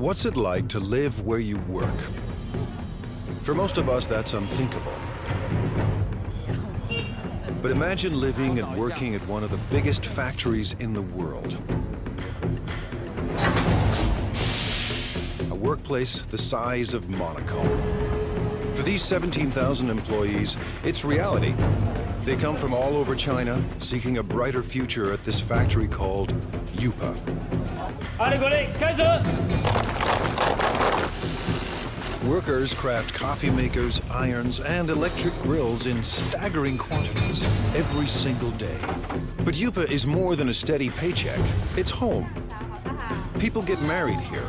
What's it like to live where you work? For most of us, that's unthinkable. But imagine living and working at one of the biggest factories in the world. A workplace the size of Monaco. For these 17,000 employees, it's reality. They come from all over China, seeking a brighter future at this factory called Yupa. Workers craft coffee makers, irons, and electric grills in staggering quantities every single day. But Yupa is more than a steady paycheck. It's home. People get married here.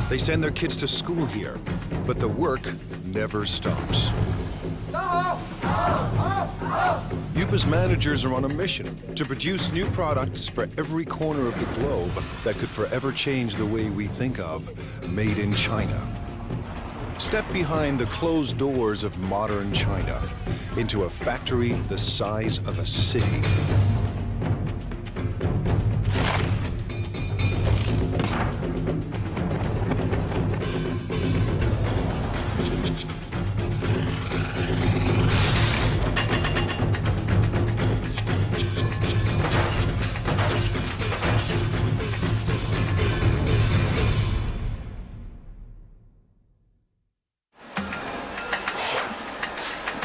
They send their kids to school here. But the work never stops. Yupa's managers are on a mission to produce new products for every corner of the globe that could forever change the way we think of made in China. Step behind the closed doors of modern China into a factory the size of a city.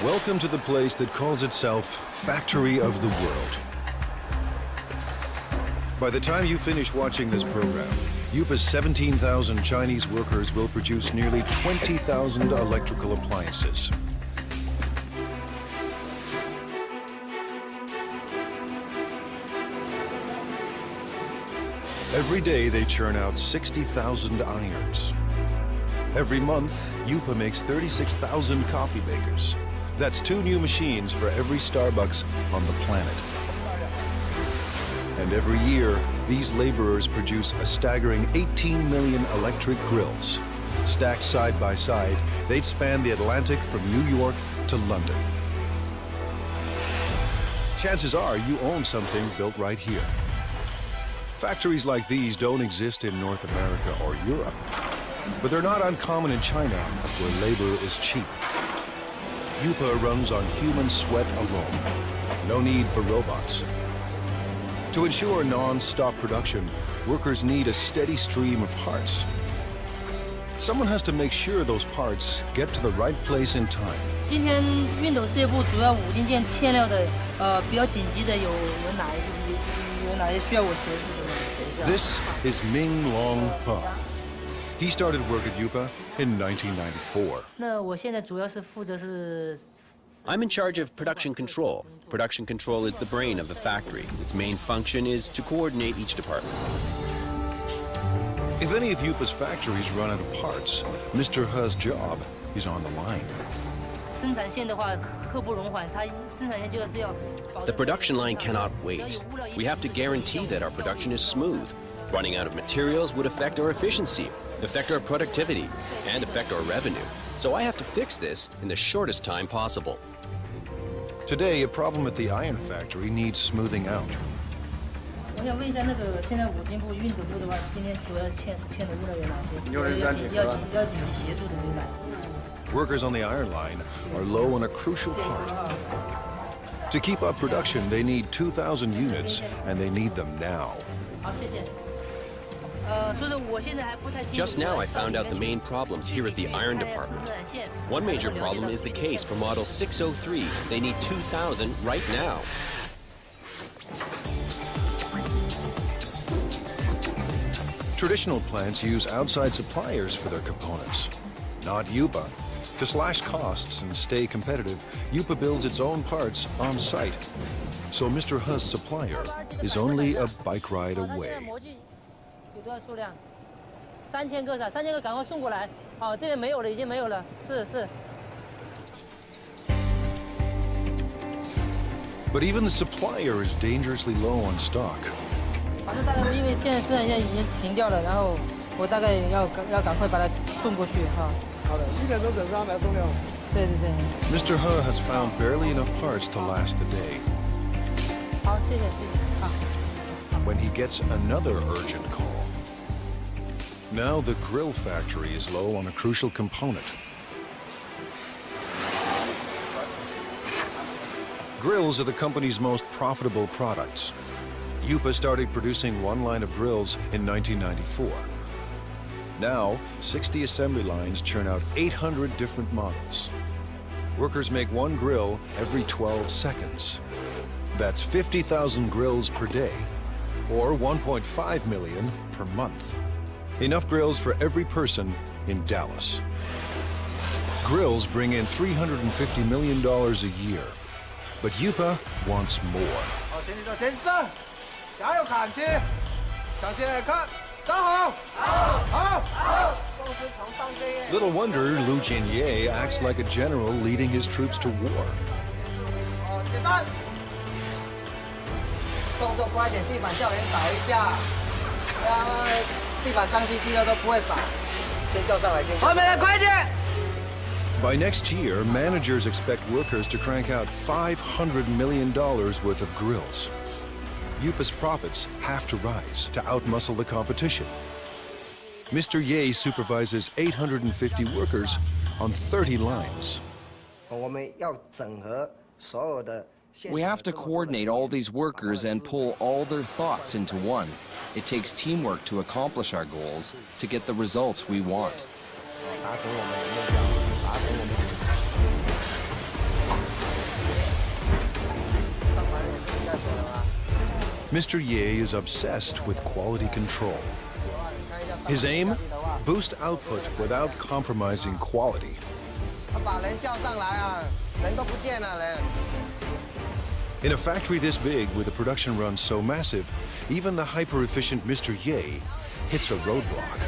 Welcome to the place that calls itself Factory of the World. By the time you finish watching this program, Yupa's 17,000 Chinese workers will produce nearly 20,000 electrical appliances. Every day they churn out 60,000 irons. Every month, Yupa makes 36,000 coffee makers. That's 2 new machines for every Starbucks on the planet. And every year, these laborers produce a staggering 18 million electric grills. Stacked side by side, they'd span the Atlantic from New York to London. Chances are you own something built right here. Factories like these don't exist in North America or Europe, but they're not uncommon in China, where labor is cheap. Yupa runs on human sweat alone. No need for robots. To ensure non-stop production, workers need a steady stream of parts. Someone has to make sure those parts get to the right place in time. 今天熨斗事业部主要5零件欠料的，比较紧急的有哪些需要我协助的？ This is Ming Long He. He started work at Yupa in 1994. 那我现在主要是负责是。 I'm in charge of production control. Production control is the brain of the factory. Its main function is to coordinate each department. If any of Yupa's factories run out of parts, Mr. He's job is on the line. 生产线的话，刻不容缓，它生产线就是要。 The production line cannot wait. We have to guarantee that our production is smooth. Running out of materials would affect our efficiency, affect our productivity, and affect our revenue. So I have to fix this in the shortest time possible. Today, a problem at the iron factory needs smoothing out. 我想问一下，那个现在5金部熨斗部的话，今天主要欠的物料有哪些？要紧急协助的有哪些？ Workers on the iron line are low on a crucial part. To keep up production, they need 2,000 units, and they need them now. 好，谢谢。 Just now I found out the main problems here at the iron department. One major problem is the case for model 603. They need 2,000 right now. Traditional plants use outside suppliers for their components, not Yupa. To slash costs and stay competitive, Yupa builds its own parts on site. So Mr. He's supplier is only a bike ride away. 有多少数量？3000个是3000个，赶快送过来。好，这边没有了，已经没有了。是。 But even the supplier is dangerously low on stock. 反正大概因为现在生产线已经停掉了，然后我大概要赶快把它送过去哈。好的，7点钟准时安排送料。对。Mr. He has found barely enough parts to last the day. 好，谢谢。好。 When he gets another urgent call. Now the grill factory is low on a crucial component. Grills are the company's most profitable products. Yupa started producing one line of grills in 1994. Now, 60 assembly lines churn out 800 different models. Workers make one grill every 12 seconds. That's 50,000 grills per day, or 1.5 million per month. Enough grills for every person in Dallas. Grills bring in $350 million a year, but Yupa wants more. Little wonder Lu Jinye acts like a general leading his troops to war. By next year, managers expect workers to crank out $500 million worth of grills. Yupa's profits have to rise to outmuscle the competition. Mr. Ye supervises 850 workers on 30 lines. We have to coordinate all these workers and pull all their thoughts into one. It takes teamwork to accomplish our goals, to get the results we want. Mr. Ye is obsessed with quality control. His aim? Boost output without compromising quality. In a factory this big, with a production run so massive, even the hyper-efficient Mr. Ye hits a roadblock.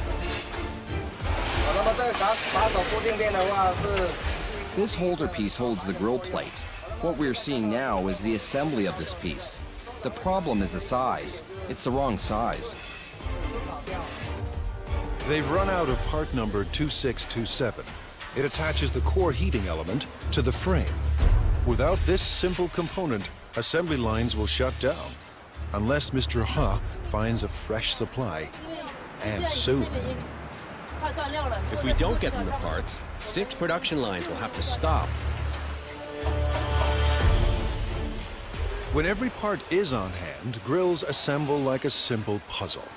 This holder piece holds the grill plate. What we're seeing now is the assembly of this piece. The problem is the size. It's the wrong size. They've run out of part number 2627. It attaches the core heating element to the frame. Without this simple component, assembly lines will shut down, unless Mr. Ha finds a fresh supply, and soon. If we don't get them the parts, 6 production lines will have to stop. When every part is on hand, grills assemble like a simple puzzle.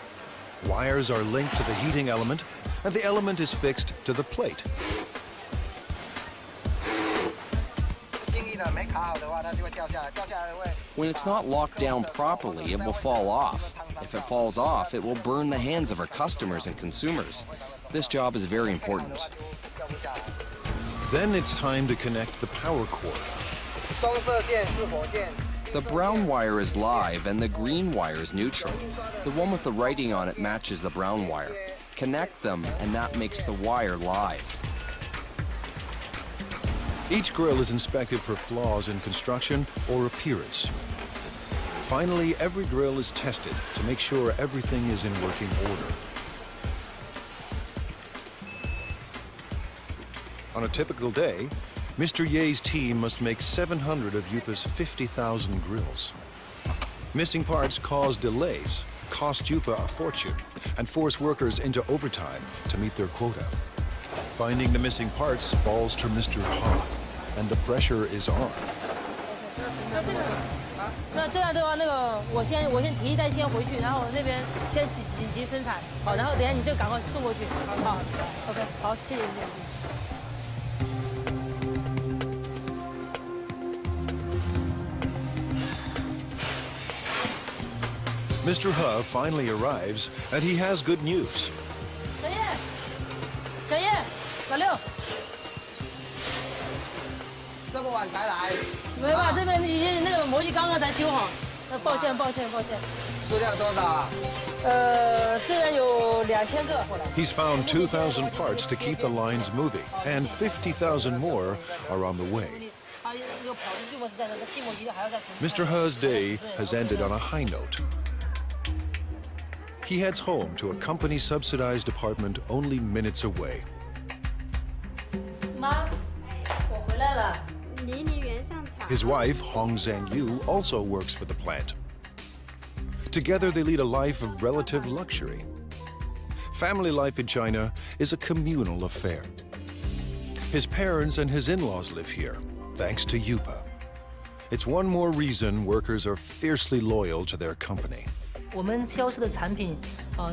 Wires are linked to the heating element, and the element is fixed to the plate. When it's not locked down properly, it will fall off. If it falls off, it will burn the hands of our customers and consumers. This job is very important. Then it's time to connect the power cord. The brown wire is live and the green wire is neutral. The one with the writing on it matches the brown wire. Connect them and that makes the wire live. Each grill is inspected for flaws in construction or appearance. Finally, every grill is tested to make sure everything is in working order. On a typical day, Mr. Ye's team must make 700 of Yupa's 50,000 grills. Missing parts cause delays, cost Yupa a fortune, and force workers into overtime to meet their quota. Finding the missing parts falls to Mr. Ha, and the pressure is on. 那这样的话，我先提一袋先回去，然后那边先紧急生产，好，然后等一下你就赶快送过去，好 ，OK， 好，谢谢。 Mr. Ha finally arrives, and he has good news. 小叶，老六，这么晚才来？没办法，这边已经那个模具刚刚才修好，抱歉。数量多少啊？虽然有2000个。 He's found 2,000 parts to keep the lines moving, and 50,000 more are on the way. Mr. Ha's day has ended on a high note. He heads home to a company-subsidized apartment only minutes away. 妈，我回来了。 His wife, Hong Zhangyu, also works for the plant. Together, they lead a life of relative luxury. Family life in China is a communal affair. His parents and his in-laws live here, thanks to Yupa. It's one more reason workers are fiercely loyal to their company. 我们销售的产品，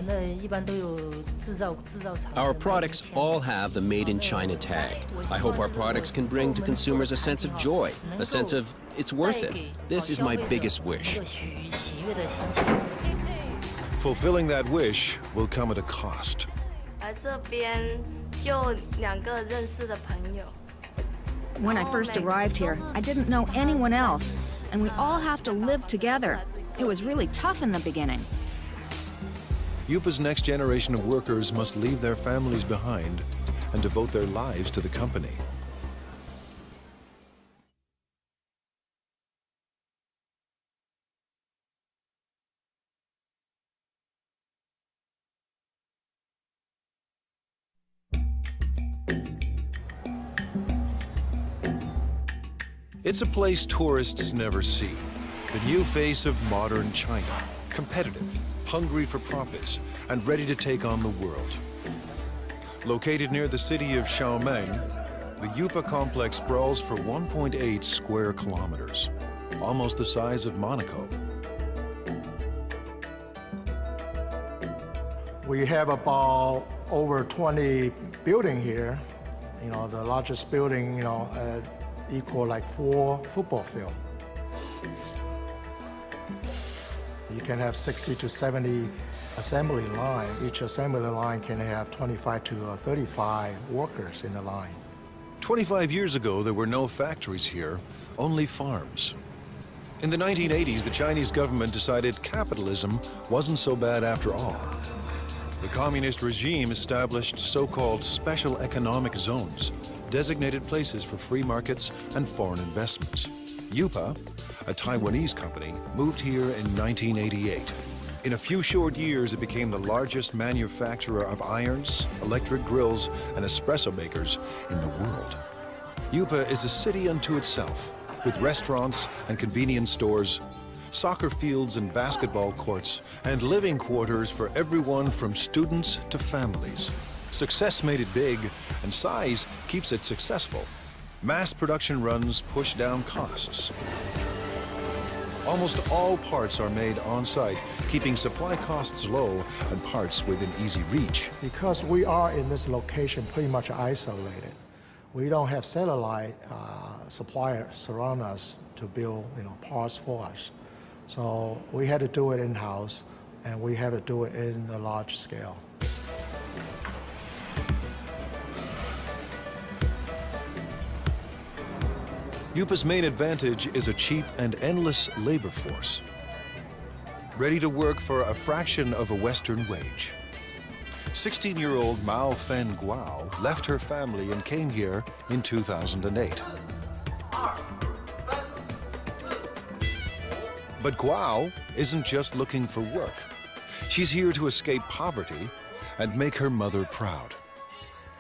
那一般都有制造厂。 Our products all have the Made in China tag. I hope our products can bring to consumers a sense of joy, a sense of it's worth it. This is my biggest wish. Fulfilling that wish will come at a cost. 而这边就2个认识的朋友。 When I first arrived here, I didn't know anyone else, and we all have to live together. It was really tough in the beginning. Yupa's next generation of workers must leave their families behind and devote their lives to the company. It's a place tourists never see. The new face of modern China, competitive, hungry for profits, and ready to take on the world. Located near the city of Xiaomeng, the Yupa complex sprawls for 1.8 square kilometers, almost the size of Monaco. We have about over 20 buildings here. You know, the largest building, equal like 4 football fields. You can have 60 to 70 assembly line. Each assembly line can have 25 to 35 workers in the line. 25 years ago, there were no factories here, only farms. In the 1980s, the Chinese government decided capitalism wasn't so bad after all. The communist regime established so-called special economic zones, designated places for free markets and foreign investments. Yupa, a Taiwanese company, moved here in 1988. In a few short years, it became the largest manufacturer of irons, electric grills, and espresso makers in the world. Yupa is a city unto itself, with restaurants and convenience stores, soccer fields and basketball courts, and living quarters for everyone from students to families. Success made it big, and size keeps it successful. Mass production runs push down costs. Almost all parts are made on-site, keeping supply costs low and parts within easy reach. Because we are in this location pretty much isolated, we don't have satellite suppliers surround us to build parts for us. So we had to do it in-house, and we had to do it in a large scale. Yupa's main advantage is a cheap and endless labor force, ready to work for a fraction of a Western wage. 16-year-old Mao Fen Guao left her family and came here in 2008. But Guao isn't just looking for work. She's here to escape poverty and make her mother proud.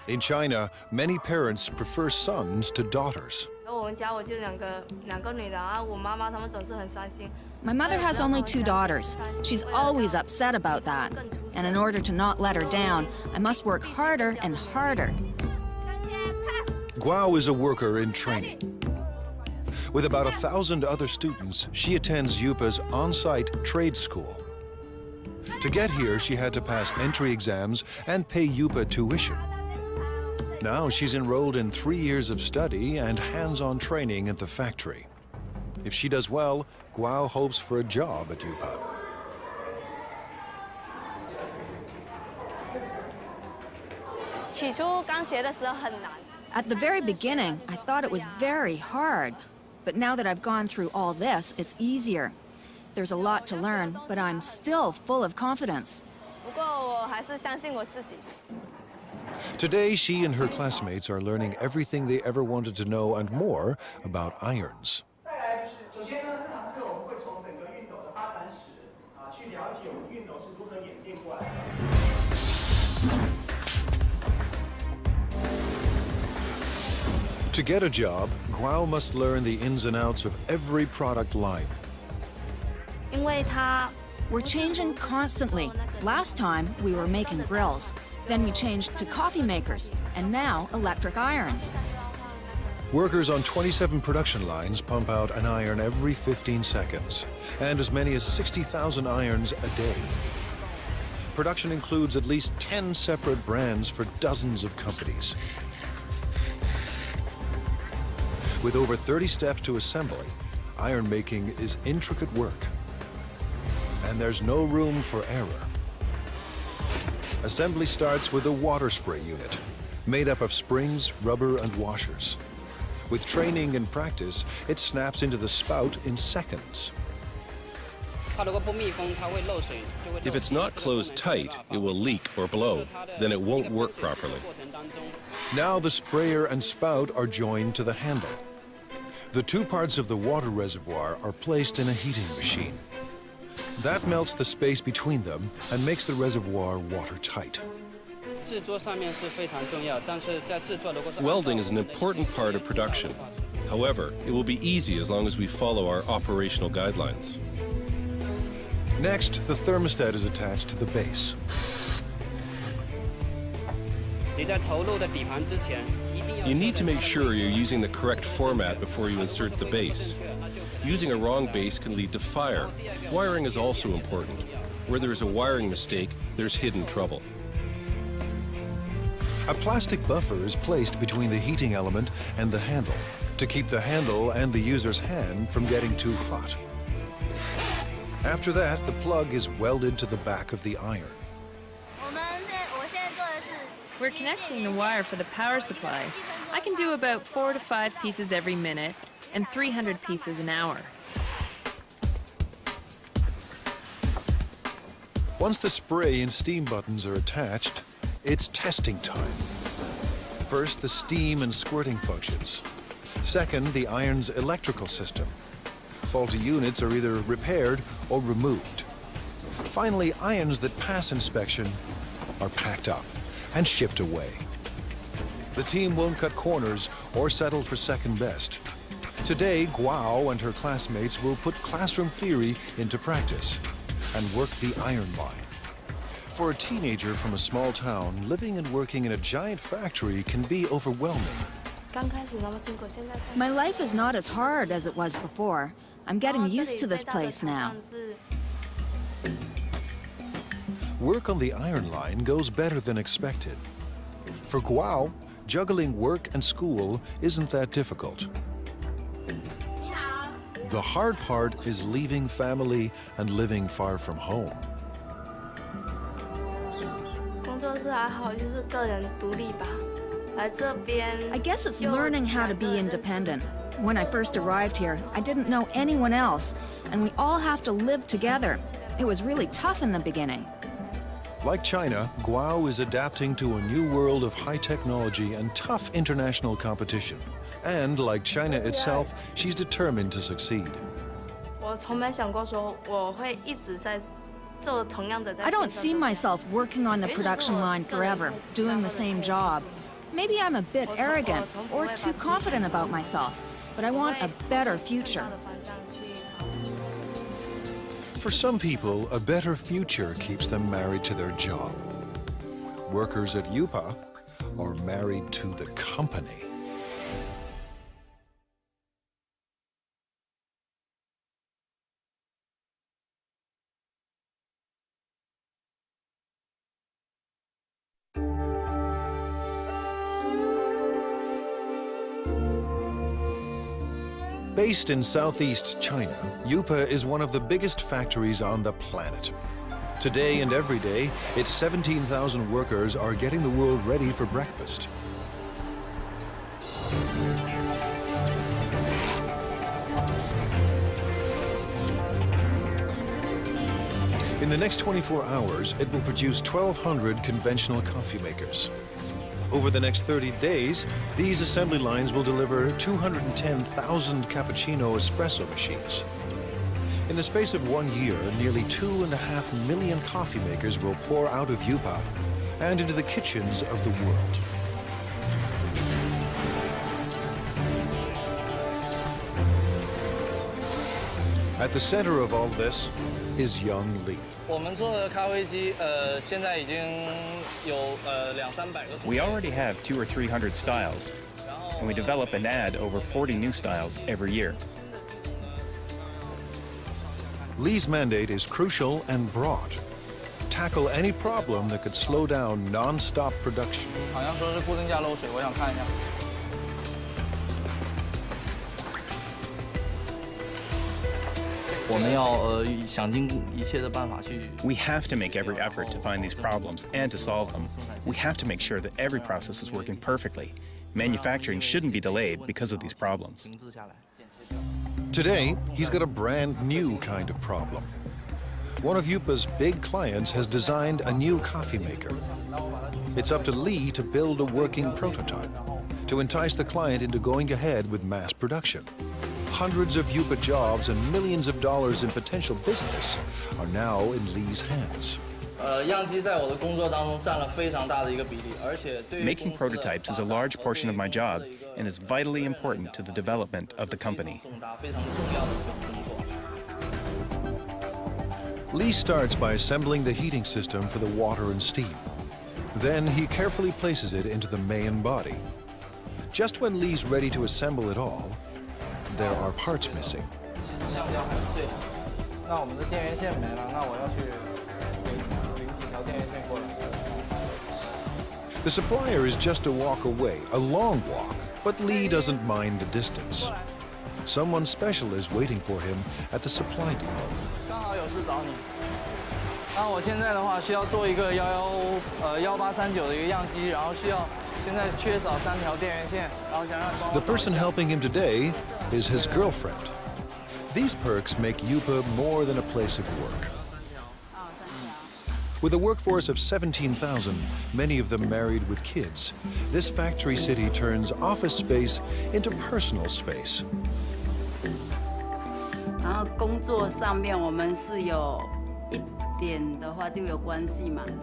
In China, many parents prefer sons to daughters. My mother has only 2 daughters. She's always upset about that. And in order to not let her down, I must work harder and harder. Guao is a worker in training. With about 1,000 other students, she attends Yupa's on-site trade school. To get here, she had to pass entry exams and pay Yupa tuition. Now she's enrolled in 3 years of study and hands-on training at the factory. If she does well, Guao hopes for a job at Yupa. At the very beginning, I thought it was very hard. But now that I've gone through all this, it's easier. There's a lot to learn, but I'm still full of confidence. Today, she and her classmates are learning everything they ever wanted to know and more about irons. To get a job, Guao must learn the ins and outs of every product line. We're changing constantly. Last time, we were making grills. Then we changed to coffee makers, and now electric irons. Workers on 27 production lines pump out an iron every 15 seconds, and as many as 60,000 irons a day. Production includes at least 10 separate brands for dozens of companies. With over 30 steps to assembly, iron making is intricate work, and there's no room for error. Assembly starts with a water spray unit, made up of springs, rubber, and washers. With training and practice, it snaps into the spout in seconds. If it's not closed tight, it will leak or blow. Then it won't work properly. Now the sprayer and spout are joined to the handle. The two parts of the water reservoir are placed in a heating machine. That melts the space between them and makes the reservoir watertight. Welding is an important part of production. However, it will be easy as long as we follow our operational guidelines. Next, the thermostat is attached to the base. You need to make sure you're using the correct format before you insert the base. Using a wrong base can lead to fire. Wiring is also important. Where there's a wiring mistake, there's hidden trouble. A plastic buffer is placed between the heating element and the handle to keep the handle and the user's hand from getting too hot. After that, the plug is welded to the back of the iron. We're connecting the wire for the power supply. I can do about 4 to 5 pieces every minute and 300 pieces an hour. Once the spray and steam buttons are attached, it's testing time. First, the steam and squirting functions. Second, the iron's electrical system. Faulty units are either repaired or removed. Finally, irons that pass inspection are packed up and shipped away. The team won't cut corners or settle for second best. Today, Guo and her classmates will put classroom theory into practice and work the iron line. For a teenager from a small town, living and working in a giant factory can be overwhelming. My life is not as hard as it was before. I'm getting used to this place now. Work on the iron line goes better than expected. For Guo, juggling work and school isn't that difficult. The hard part is leaving family and living far from home. I guess it's learning how to be independent. When I first arrived here, I didn't know anyone else, and we all have to live together. It was really tough in the beginning. Like China, Guo is adapting to a new world of high technology and tough international competition. And like China itself, she's determined to succeed. I don't see myself working on the production line forever, doing the same job. Maybe I'm a bit arrogant or too confident about myself, but I want a better future. For some people, a better future keeps them married to their job. Workers at UPA are married to the company. Based in southeast China, UPA is one of the biggest factories on the planet. Today and every day, its 17,000 workers are getting the world ready for breakfast. In the next 24 hours, it will produce 1,200 conventional coffee makers. Over the next 30 days, these assembly lines will deliver 210,000 cappuccino espresso machines. In the space of 1 year, nearly 2.5 million coffee makers will pour out of UPA and into the kitchens of the world. At the center of all this is young Lee. We already have 200 or 300 styles, and we develop and add over 40 new styles every year. Lee's mandate is crucial and broad. Tackle any problem that could slow down non-stop production. We have to make every effort to find these problems and to solve them. We have to make sure that every process is working perfectly. Manufacturing shouldn't be delayed because of these problems. Today, he's got a brand new kind of problem. One of Yupa's big clients has designed a new coffee maker. It's up to Lee to build a working prototype to entice the client into going ahead with mass production. Hundreds of Yupa jobs and millions of dollars in potential business are now in Lee's hands. Making prototypes is a large portion of my job and is vitally important to the development of the company. Lee starts by assembling the heating system for the water and steam. Then he carefully places it into the main body. Just when Lee's ready to assemble it all, there are parts missing. The supplier is just a walk away, a long walk, but Lee doesn't mind the distance. Someone special is waiting for him at the supply depot. The person helping him today is his girlfriend. These perks make Yupa more than a place of work. With a workforce of 17,000, many of them married with kids, this factory city turns office space into personal space.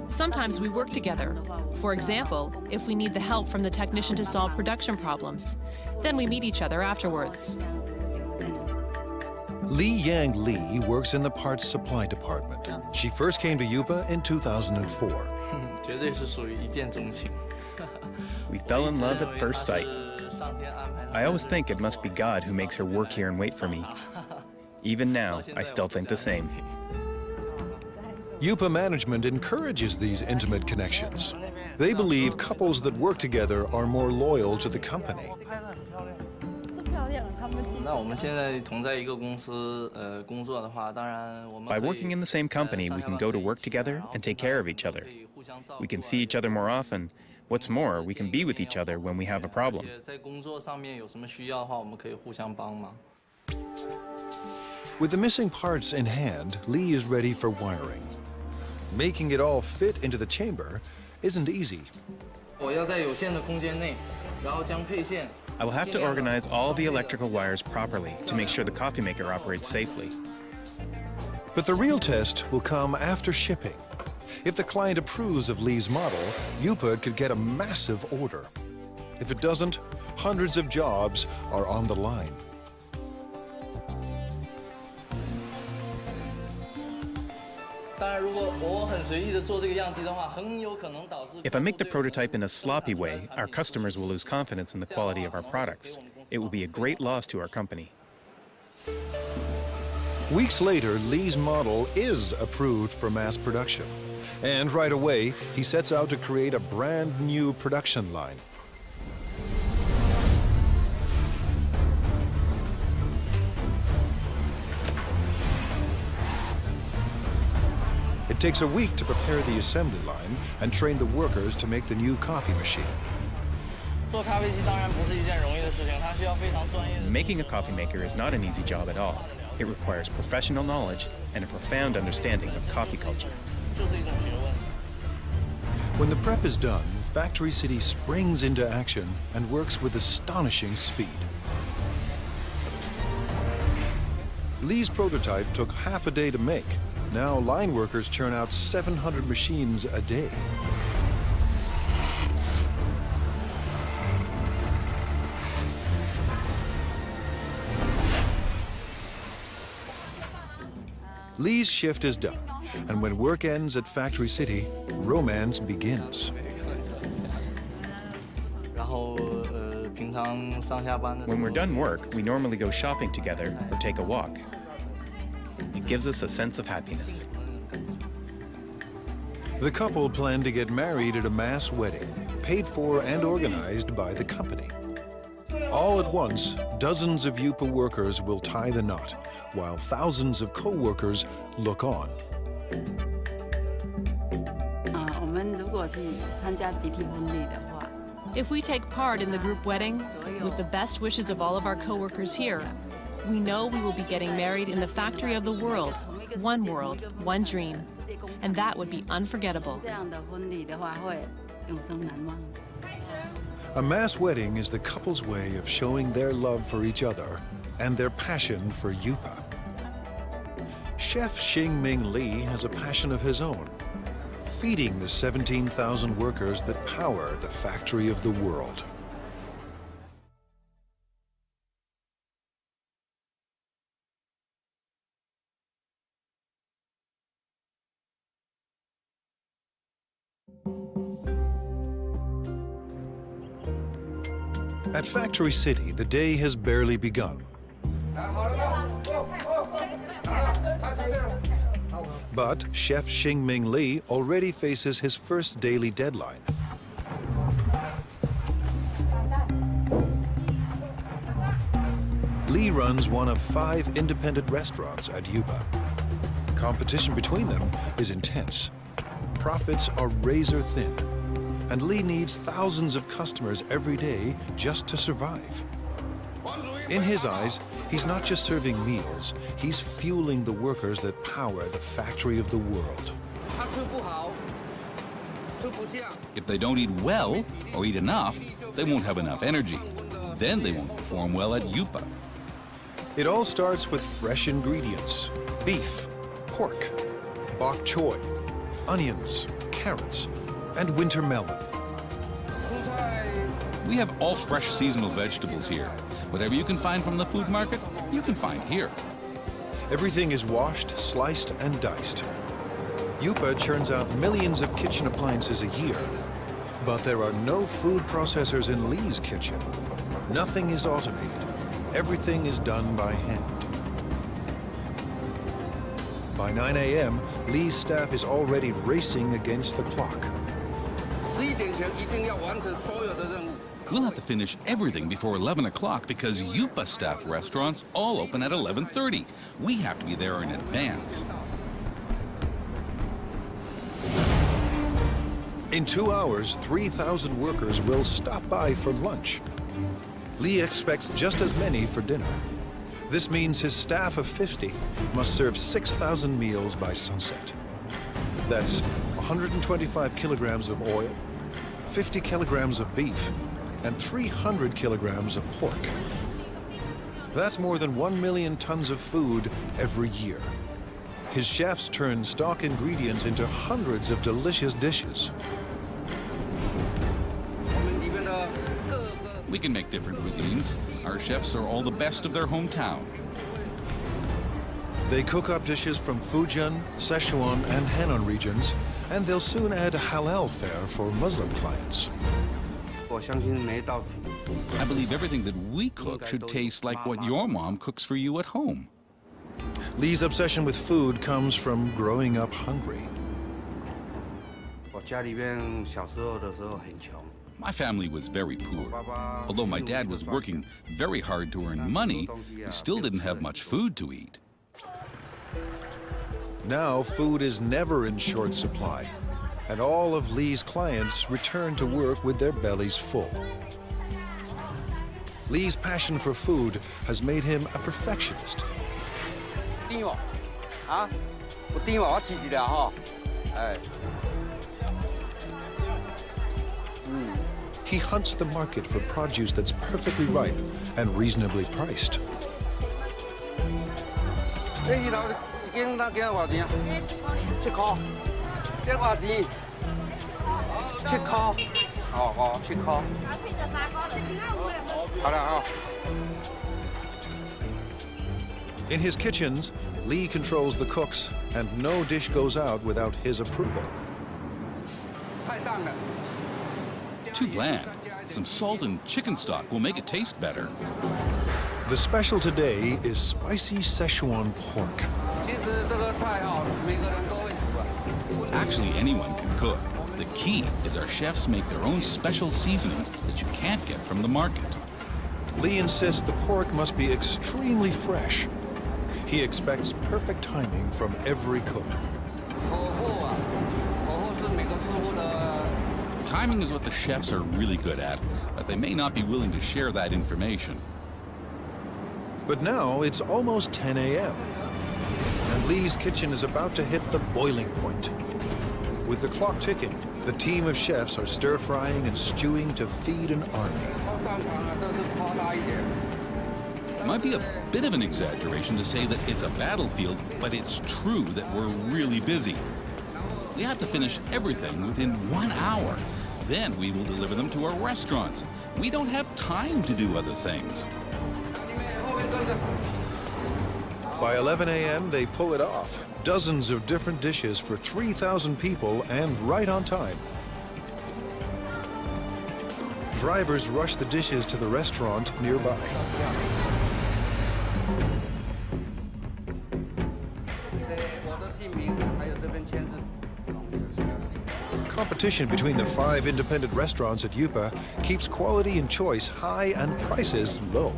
Sometimes we work together. For example, if we need the help from the technician to solve production problems, then we meet each other afterwards. Li Yang Lee works in the parts supply department. She first came to Yupa in 2004. We fell in love at first sight. I always think it must be God who makes her work here and wait for me. Even now, I still think the same. Yupa management encourages these intimate connections. They believe couples that work together are more loyal to the company. By working in the same company, we can go to work together and take care of each other. We can see each other more often. What's more, we can be with each other when we have a problem. With the missing parts in hand, Lee is ready for wiring. Making it all fit into the chamber isn't easy. I will have to organize all the electrical wires properly to make sure the coffee maker operates safely. But the real test will come after shipping. If the client approves of Lee's model, Yupa could get a massive order. If it doesn't, hundreds of jobs are on the line. If I make the prototype in a sloppy way, our customers will lose confidence in the quality of our products. It will be a great loss to our company. Weeks later, Lee's model is approved for mass production. And right away, he sets out to create a brand new production line. It takes a week to prepare the assembly line and train the workers to make the new coffee machine. Making a coffee maker is not an easy job at all. It requires professional knowledge and a profound understanding of coffee culture. When the prep is done, Factory City springs into action and works with astonishing speed. Lee's prototype took half a day to make. Now line workers churn out 700 machines a day. Lee's shift is done, and when work ends at Factory City, romance begins. When we're done work, we normally go shopping together or take a walk. It gives us a sense of happiness. The couple plan to get married at a mass wedding, paid for and organized by the company. All at once, dozens of Yupa workers will tie the knot, while thousands of co-workers look on. If we take part in the group wedding, with the best wishes of all of our coworkers here, we know we will be getting married in the factory of the world, one dream. And that would be unforgettable. A mass wedding is the couple's way of showing their love for each other and their passion for Yupa. Chef Xingming Li has a passion of his own, feeding the 17,000 workers that power the factory of the world. At Factory City, the day has barely begun. But Chef Xingming Li already faces his first daily deadline. Li runs one of 5 independent restaurants at Yupa. Competition between them is intense. Profits are razor thin, and Li needs thousands of customers every day just to survive. In his eyes, he's not just serving meals, he's fueling the workers that power the factory of the world. If they don't eat well or eat enough, they won't have enough energy. Then they won't perform well at Yupa. It all starts with fresh ingredients: beef, pork, bok choy, onions, carrots, and winter melon. We have all fresh seasonal vegetables here. Whatever you can find from the food market, you can find here. Everything is washed, sliced, and diced. Yupa churns out millions of kitchen appliances a year, but there are no food processors in Li's kitchen. Nothing is automated. Everything is done by hand. By 9 a.m., Li's staff is already racing against the clock. We'll have to finish everything before 11 o'clock because Yupa staff restaurants all open at 11:30. We have to be there in advance. In 2 hours, 3,000 workers will stop by for lunch. Li expects just as many for dinner. This means his staff of 50 must serve 6,000 meals by sunset. That's 125 kilograms of oil, 50 kilograms of beef, and 300 kilograms of pork. That's more than 1 million tons of food every year. His chefs turn stock ingredients into hundreds of delicious dishes. We can make different cuisines. Our chefs are all the best of their hometown. They cook up dishes from Fujian, Sichuan, and Henan regions, and they'll soon add a halal fare for Muslim clients. I believe everything that we cook should taste like what your mom cooks for you at home. Li's obsession with food comes from growing up hungry. My family was very poor. Although my dad was working very hard to earn money, we still didn't have much food to eat. Now food is never in short supply, and all of Li's clients return to work with their bellies full. Li's passion for food has made him a perfectionist. He hunts the market for produce that's perfectly ripe and reasonably priced. In his kitchens, Lee controls the cooks, and no dish goes out without his approval. Too bland. Some salt and chicken stock will make it taste better. The special today is spicy Szechuan pork. Actually, anyone can cook. The key is our chefs make their own special seasonings that you can't get from the market. Lee insists the pork must be extremely fresh. He expects perfect timing from every cook. Timing is what the chefs are really good at, but they may not be willing to share that information. But now it's almost 10 a.m. and Lee's kitchen is about to hit the boiling point. With the clock ticking, the team of chefs are stir-frying and stewing to feed an army. It might be a bit of an exaggeration to say that it's a battlefield, but it's true that we're really busy. We have to finish everything within 1 hour. Then we will deliver them to our restaurants. We don't have time to do other things. By 11 a.m., they pull it off. Dozens of different dishes for 3,000 people and right on time. Drivers rush the dishes to the restaurant nearby. Competition between the 5 independent restaurants at Yupa keeps quality and choice high and prices low.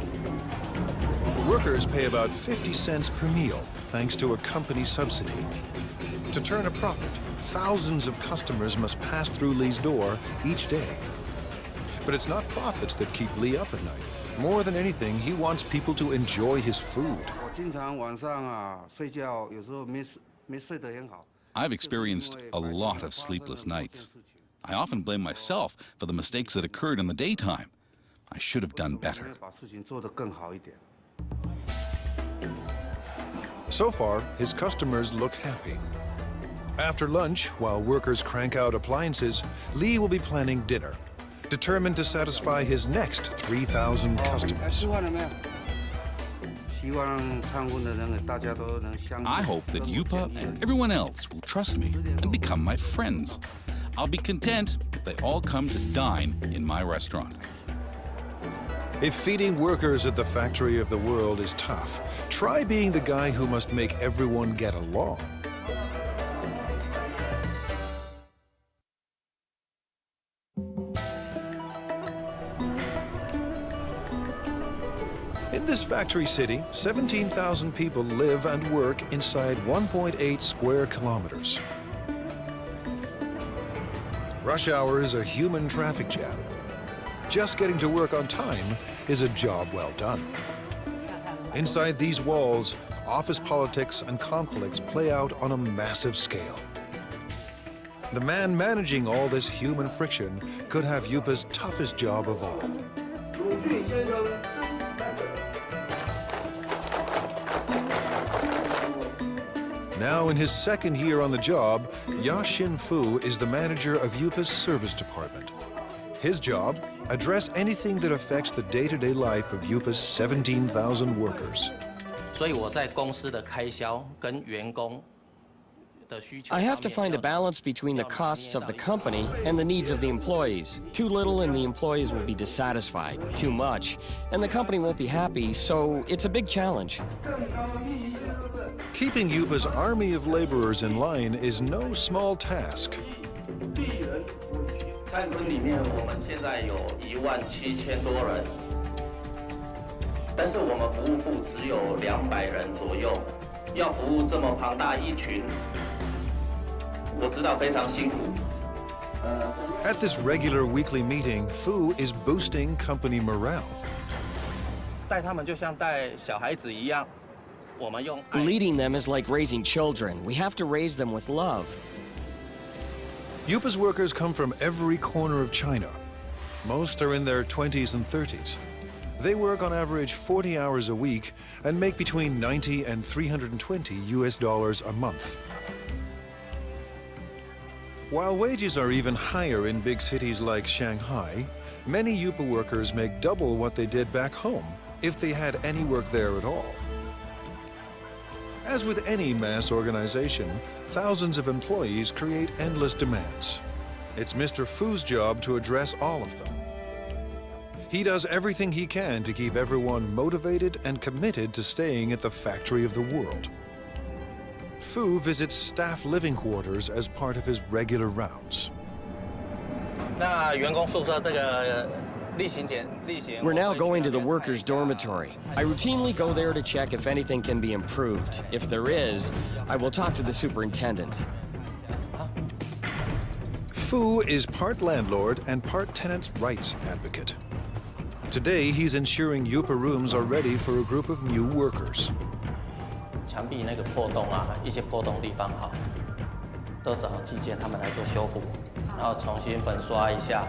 Workers pay about 50 cents per meal, thanks to a company subsidy. To turn a profit, thousands of customers must pass through Lee's door each day. But it's not profits that keep Lee up at night. More than anything, he wants people to enjoy his food. I've experienced a lot of sleepless nights. I often blame myself for the mistakes that occurred in the daytime. I should have done better. So far, his customers look happy. After lunch, while workers crank out appliances, Lee will be planning dinner, determined to satisfy his next 3,000 customers. I hope that Yupa and everyone else will trust me and become my friends. I'll be content if they all come to dine in my restaurant. If feeding workers at the factory of the world is tough, try being the guy who must make everyone get along. In this factory city, 17,000 people live and work inside 1.8 square kilometers. Rush hour is a human traffic jam. Just getting to work on time is a job well done. Inside these walls, office politics and conflicts play out on a massive scale. The man managing all this human friction could have Yupa's toughest job of all. Now in his second year on the job, Ya Xin-fu is the manager of Yupa's service department. His job, address anything that affects the day-to-day life of Yupa's 17,000 workers. I have to find a balance between the costs of the company and the needs of the employees. Too little and the employees will be dissatisfied. Too much and the company won't be happy, so it's a big challenge. Keeping Yupa's army of laborers in line is no small task. 餐厅里面我们现在有17000多人，但是我们服务部只有200人左右，要服务这么庞大一群，我知道非常辛苦。At this regular weekly meeting, Fu is boosting company morale. 带他们就像带小孩子一样，我们用爱。 Leading them is like raising children. We have to raise them with love. Yupa's workers come from every corner of China. Most are in their 20s and 30s. They work on average 40 hours a week and make between $90 and $320 a month. While wages are even higher in big cities like Shanghai, many Yupa workers make double what they did back home if they had any work there at all. As with any mass organization, thousands of employees create endless demands. It's Mr. Fu's job to address all of them. He does everything he can to keep everyone motivated and committed to staying at the factory of the world. Fu visits staff living quarters as part of his regular rounds. We're now going to the workers' dormitory. I routinely go there to check if anything can be improved. If there is, I will talk to the superintendent. Fu is part landlord and part tenants' rights advocate. Today, he's ensuring Yupa rooms are ready for a group of new workers. 墙壁那个破洞啊，一些破洞地方好，都找基建他们来做修补，然后重新粉刷一下。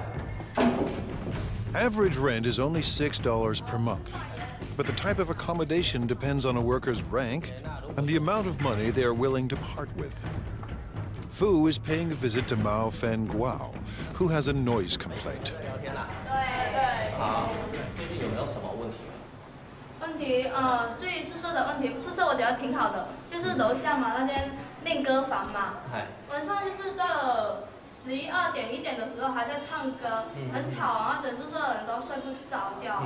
Average rent is only $6 per month, but the type of accommodation depends on a worker's rank and the amount of money they are willing to part with. Fu is paying a visit to Mao Fen Guao, who has a noise complaint. 好，最近有没有什么问题？问题，所以宿舍的问题，宿舍我觉得挺好的，就是楼下嘛那间练歌房嘛，晚上就是到了11、2点、1点的时候还在唱歌，很吵，然后整宿舍的人都睡不着觉。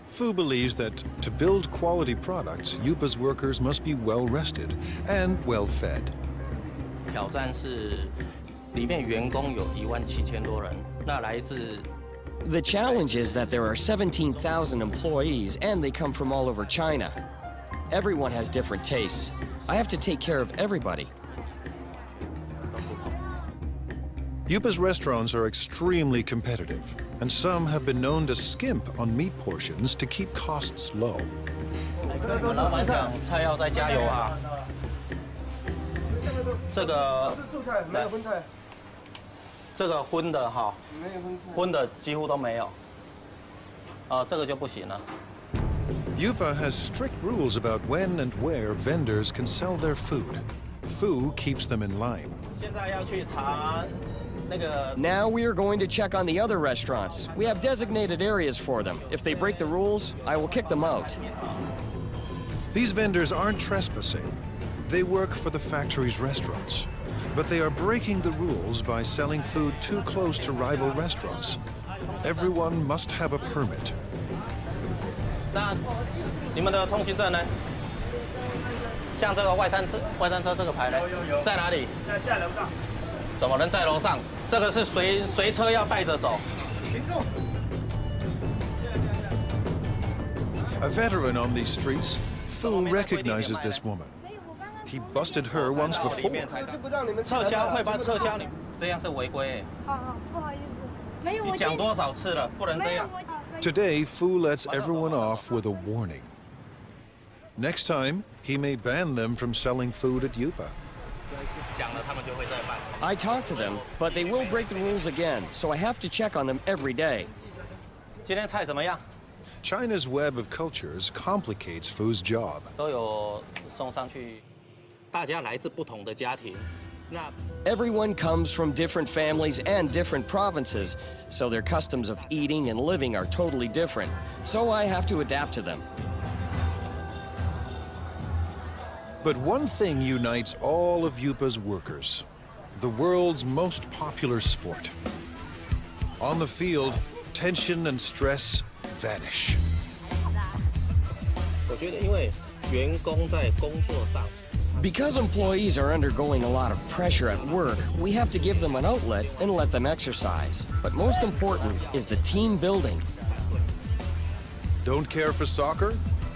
Fu believes that to build quality products, Yupa's workers must be well rested and well fed. 挑战是，里面员工有17000多人，那来自。 The challenge is that there are 17,000 employees and they come from all over China. Everyone has different tastes. I have to take care of everybody. Yupa's restaurants are extremely competitive, and some have been known to skimp on meat portions to keep costs low. 老板讲菜要再加油啊！这个没有荤菜。 这个荤的哈，荤的几乎都没有。这个就不行了。Yupa has strict rules about when and where vendors can sell their food. Fu keeps them in line. 现在要去查那个。 Now we are going to check on the other restaurants. We have designated areas for them. If they break the rules, I will kick them out. These vendors aren't trespassing. They work for the factory's restaurants. But they are breaking the rules by selling food too close to rival restaurants. Everyone must have a permit. 那你们的通行证呢？像这个外餐车这个牌呢？在哪里？在楼上。怎么能在楼上？这个是随车要带着走。 A veteran on these streets, Fu recognizes this woman. He busted her once before. 撤销会帮撤销你，这样是违规。好，不好意思，没有。你讲多少次了，不能这样。 Today, Fu lets everyone off with a warning. Next time, he may ban them from selling food at Yupa. 讲了，他们就会再办。 I talk to them, but they will break the rules again, so I have to check on them every day. 今天菜怎么样？ China's web of cultures complicates Fu's job. 都有送上去。 大家来自不同的家庭，那 Everyone comes from different families and different provinces, so their customs of eating and living are totally different. So I have to adapt to them. But one thing unites all of Yupa's workers: the world's most popular sport. On the field, tension and stress vanish. 我觉得，因为员工在工作上。 Because employees are undergoing a lot of pressure at work, we have to give them an outlet and let them exercise. But most important is the team building. Don't care for soccer?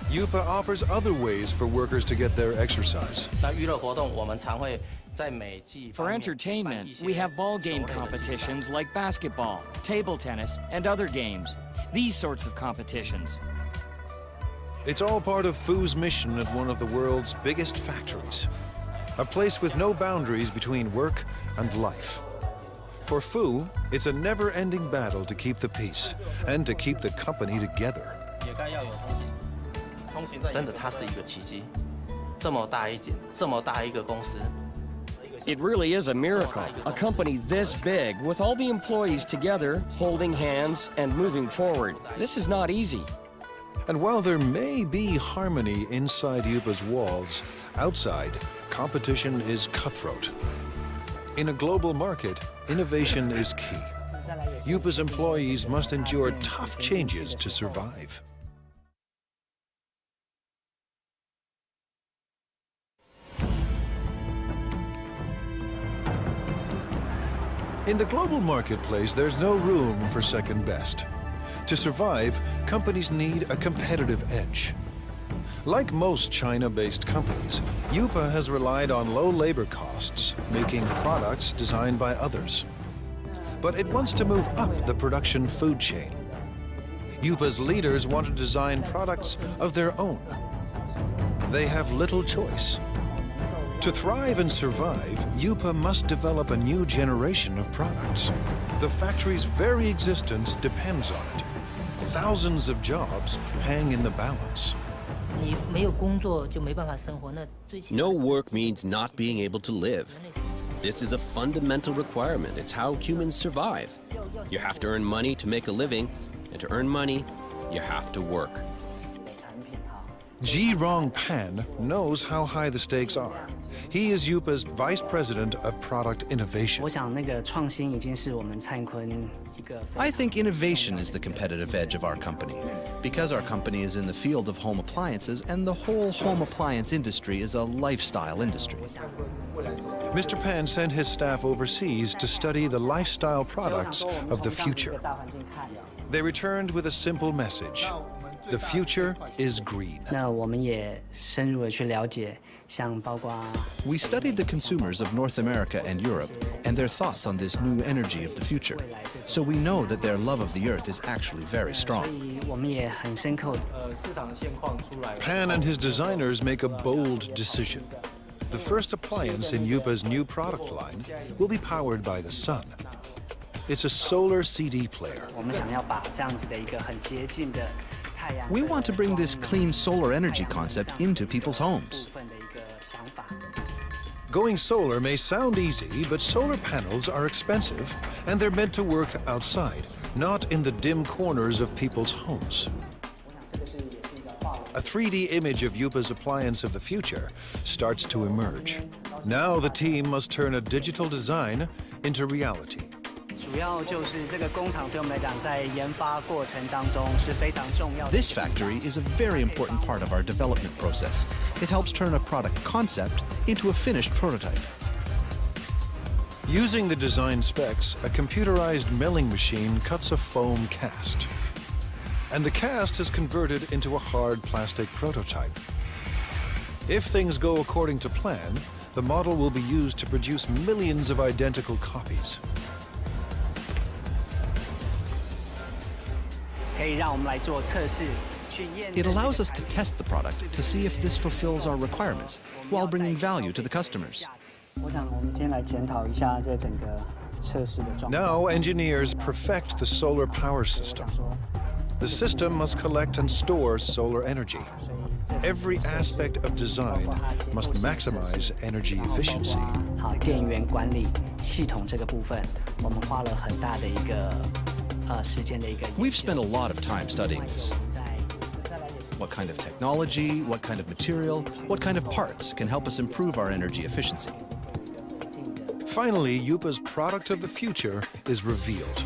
Yupa offers other ways for workers to get their exercise. 那娱乐活动我们常会在每季 For entertainment, we have ball game competitions like basketball, table tennis, and other games. These sorts of competitions. It's all part of Fu's mission at one of the world's biggest factories, a place with no boundaries between work and life. For Fu, it's a never-ending battle to keep the peace and to keep the company together. 真的，它是一个奇迹，这么大一个公司。 It really is a miracle. A company this big, with all the employees together, holding hands and moving forward. This is not easy. And while there may be harmony inside Yupa's walls, outside, competition is cutthroat. In a global market, innovation is key. Yupa's employees must endure tough changes to survive. In the global marketplace, there's no room for second best. To survive, companies need a competitive edge. Like most China-based companies, Yupa has relied on low labor costs, making products designed by others. But it wants to move up the production food chain. Yupa's leaders want to design products of their own. They have little choice. To thrive and survive, Yupa must develop a new generation of products. The factory's very existence depends on it. Thousands of jobs hang in the balance. No work means not being able to live. This is a fundamental requirement. It's how humans survive. You have to earn money to make a living, and to earn money, you have to work. Ji-Rong Pan knows how high the stakes are. He is Yupa's Vice President of Product Innovation. I think innovation is the competitive edge of our company, because our company is in the field of home appliances, and the whole home appliance industry is a lifestyle industry. Mr. Pan sent his staff overseas to study the lifestyle products of the future. They returned with a simple message. The future is green. We studied the consumers of North America and Europe and their thoughts on this new energy of the future. So we know that their love of the earth is actually very strong. Pan and his designers make a bold decision. The first appliance in Yupa's new product line will be powered by the sun. It's a solar CD player. We want to bring this clean solar energy concept into people's homes. Going solar may sound easy, but solar panels are expensive, and they're meant to work outside, not in the dim corners of people's homes. A 3D image of Yupa's appliance of the future starts to emerge. Now the team must turn a digital design into reality. This factory is a very important part of our development process. It helps turn a product concept into a finished prototype. Using the design specs, a computerized milling machine cuts a foam cast. And the cast is converted into a hard plastic prototype. If things go according to plan, the model will be used to produce millions of identical copies. It allows us to test the product to see if this fulfills our requirements while bringing value to the customers. Now engineers perfect the solar power system. The system must collect and store solar energy. Every aspect of design must maximize energy efficiency. We've spent a lot of time studying this. What kind of technology, what kind of material, what kind of parts can help us improve our energy efficiency? Finally, Yupa's product of the future is revealed.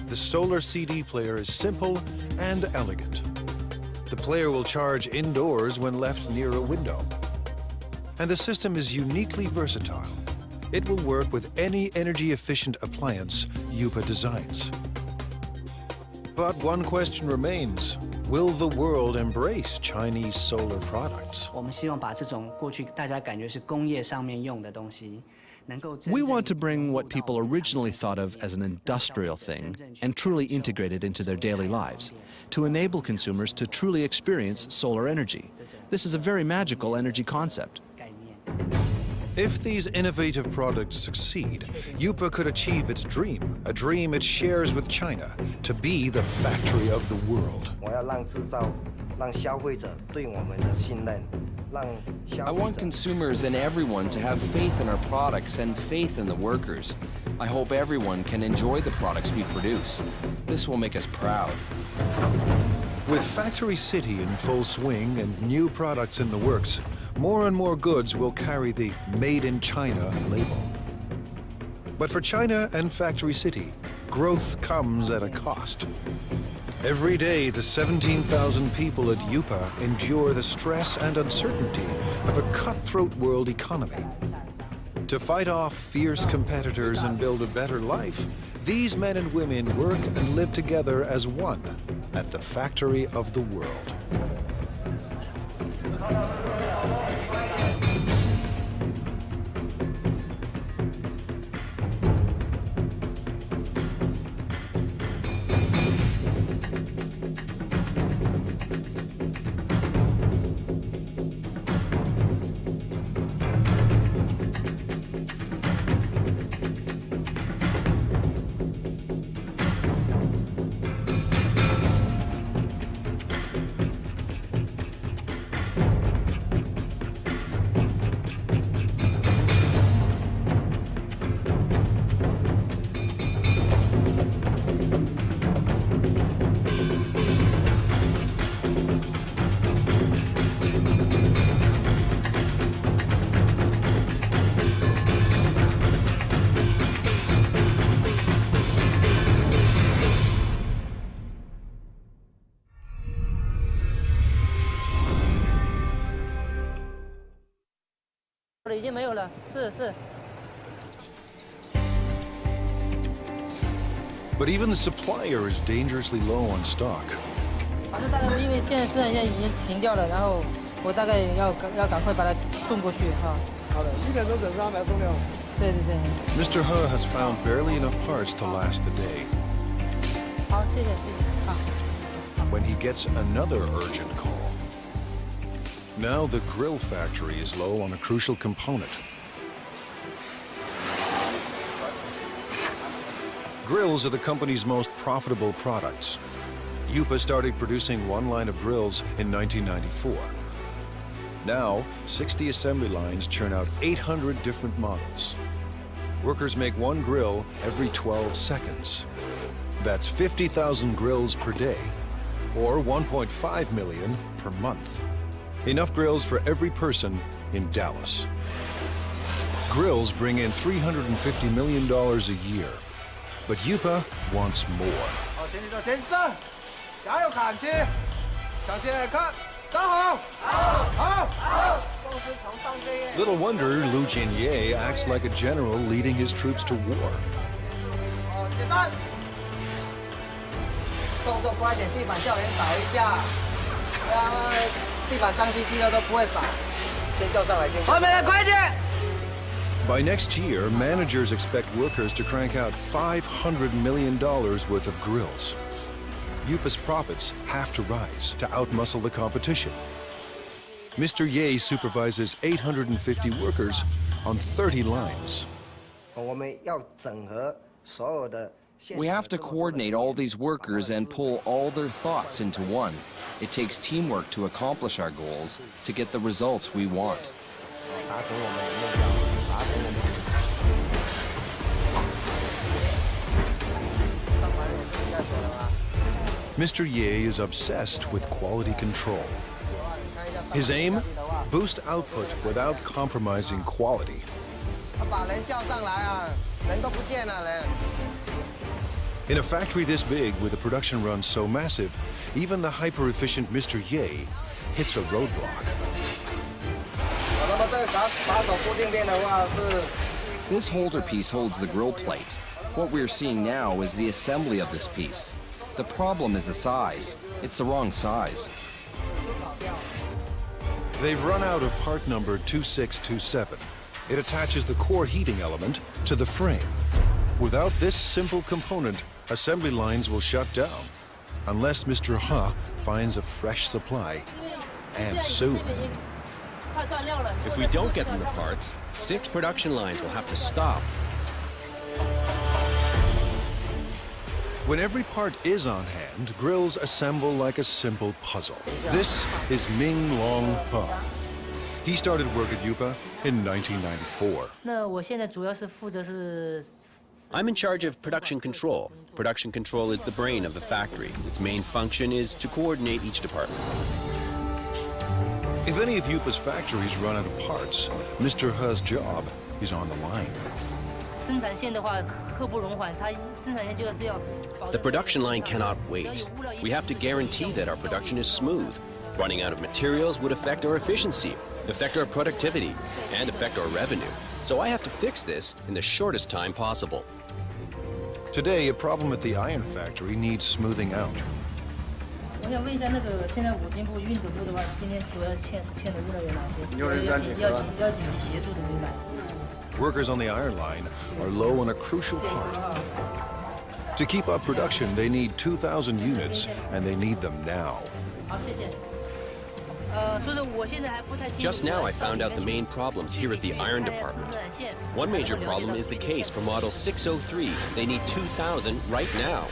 The solar CD player is simple and elegant. The player will charge indoors when left near a window. And the system is uniquely versatile. It will work with any energy-efficient appliance Yupa designs. But one question remains. Will the world embrace Chinese solar products? We want to bring what people originally thought of as an industrial thing and truly integrate it into their daily lives, to enable consumers to truly experience solar energy. This is a very magical energy concept. If these innovative products succeed, Yupa could achieve its dream, a dream it shares with China, to be the factory of the world. I want consumers and everyone to have faith in our products and faith in the workers. I hope everyone can enjoy the products we produce. This will make us proud. With Factory City in full swing and new products in the works, more and more goods will carry the Made in China label. But for China and Factory City, growth comes at a cost. Every day, the 17,000 people at Yupa endure the stress and uncertainty of a cutthroat world economy. To fight off fierce competitors and build a better life, these men and women work and live together as one at the factory of the world. But even the supplier is dangerously low on stock. 反正大概因为现在已经停掉了，然后我大概要赶快把它送过去哈。好的，1点钟准时安排送料。对对对。Mr. He has found barely enough parts to last the day. 好，谢谢。好。When he gets another urgent call. Now the grill factory is low on a crucial component. Grills are the company's most profitable products. Yupa started producing one line of grills in 1994. Now, 60 assembly lines churn out 800 different models. Workers make one grill every 12 seconds. That's 50,000 grills per day, or 1.5 million per month. Enough grills for every person in Dallas. Grills bring in $350 million a year, but Yupa wants more. Little wonder Lu Jinye acts like a general leading his troops to war. By next year, managers expect workers to crank out $500 million worth of grills. Yupa's profits have to rise to outmuscle the competition. Mr. Ye supervises 850 workers on 30 lines. We have to coordinate all these workers and pull all their thoughts into one. It takes teamwork to accomplish our goals, to get the results we want. Mr. Ye is obsessed with quality control. His aim? Boost output without compromising quality. In a factory this big, with a production run so massive, even the hyper-efficient Mr. Ye hits a roadblock. This holder piece holds the grill plate. What we're seeing now is the assembly of this piece. The problem is the size. It's the wrong size. They've run out of part number 2627. It attaches the core heating element to the frame. Without this simple component, assembly lines will shut down, unless Mr. Ha finds a fresh supply, and soon. If we don't get them the parts, 6 production lines will have to stop. When every part is on hand, grills assemble like a simple puzzle. This is Ming Long Ha. He started work at Yupa in 1994. 那我现在主要是负责是 I'm in charge of production control. Production control is the brain of the factory. Its main function is to coordinate each department. If any of Yupa's factories run out of parts, Mr. He's job is on the line. The production line cannot wait. We have to guarantee that our production is smooth. Running out of materials would affect our efficiency, affect our productivity, and affect our revenue. So I have to fix this in the shortest time possible. Today, a problem at the iron factory needs smoothing out. Workers on the iron line are low on a crucial part. To keep up production, they need 2,000 units, and they need them now. Just now I found out the main problems here at the iron department. One major problem is the case for model 603. They need 2,000 right now.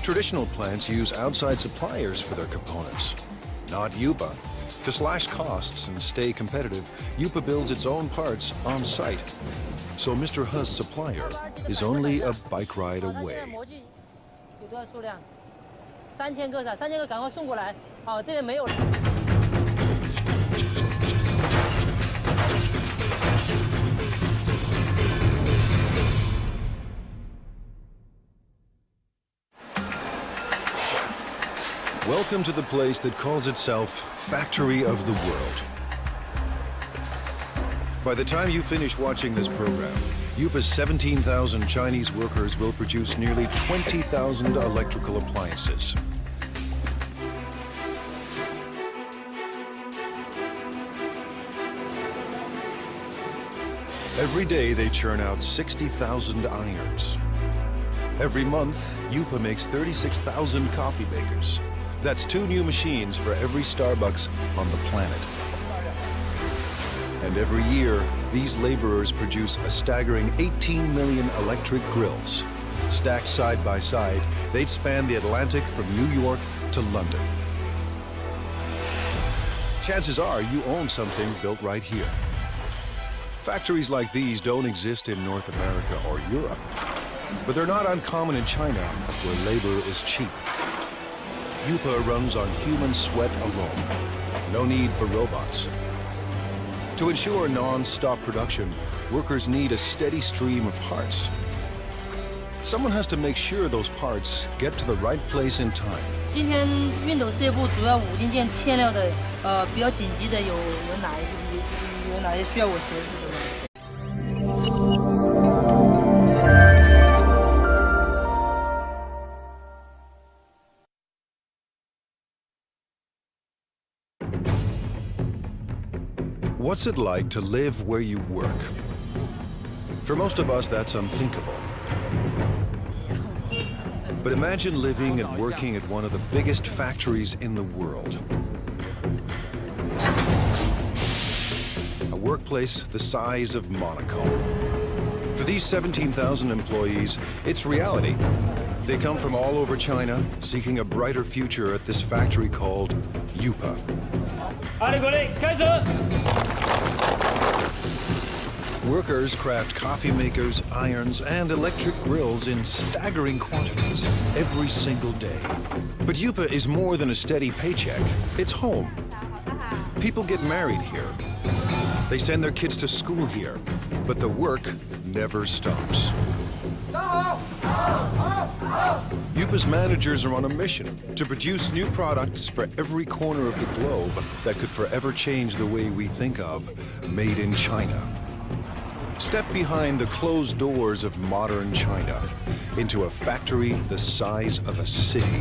Traditional plants use outside suppliers for their components, not Yupa. To slash costs and stay competitive, Yupa builds its own parts on site. So Mr. He's supplier is only a bike ride away. Welcome to the place that calls itself Factory of the World. By the time you finish watching this program, Yupa's 17,000 Chinese workers will produce nearly 20,000 electrical appliances. Every day they churn out 60,000 irons. Every month, Yupa makes 36,000 coffee makers. That's 2 new machines for every Starbucks on the planet. And every year, these laborers produce a staggering 18 million electric grills. Stacked side by side, they'd span the Atlantic from New York to London. Chances are you own something built right here. Factories like these don't exist in North America or Europe, but they're not uncommon in China, where labor is cheap. Yupa runs on human sweat alone. No need for robots. To ensure non-stop production, workers need a steady stream of parts. Someone has to make sure those parts get to the right place in time. 今天熨斗事业部主要5零件欠料的，比较紧急的有哪些需要我协助的？ What's it like to live where you work? For most of us, that's unthinkable. But imagine living and working at one of the biggest factories in the world. A workplace the size of Monaco. For these 17,000 employees, it's reality. They come from all over China, seeking a brighter future at this factory called Yupa. Workers craft coffee makers, irons, and electric grills in staggering quantities every single day. But Yupa is more than a steady paycheck. It's home. People get married here. They send their kids to school here. But the work never stops. Yupa's managers are on a mission to produce new products for every corner of the globe that could forever change the way we think of made in China. Step behind the closed doors of modern China into a factory the size of a city.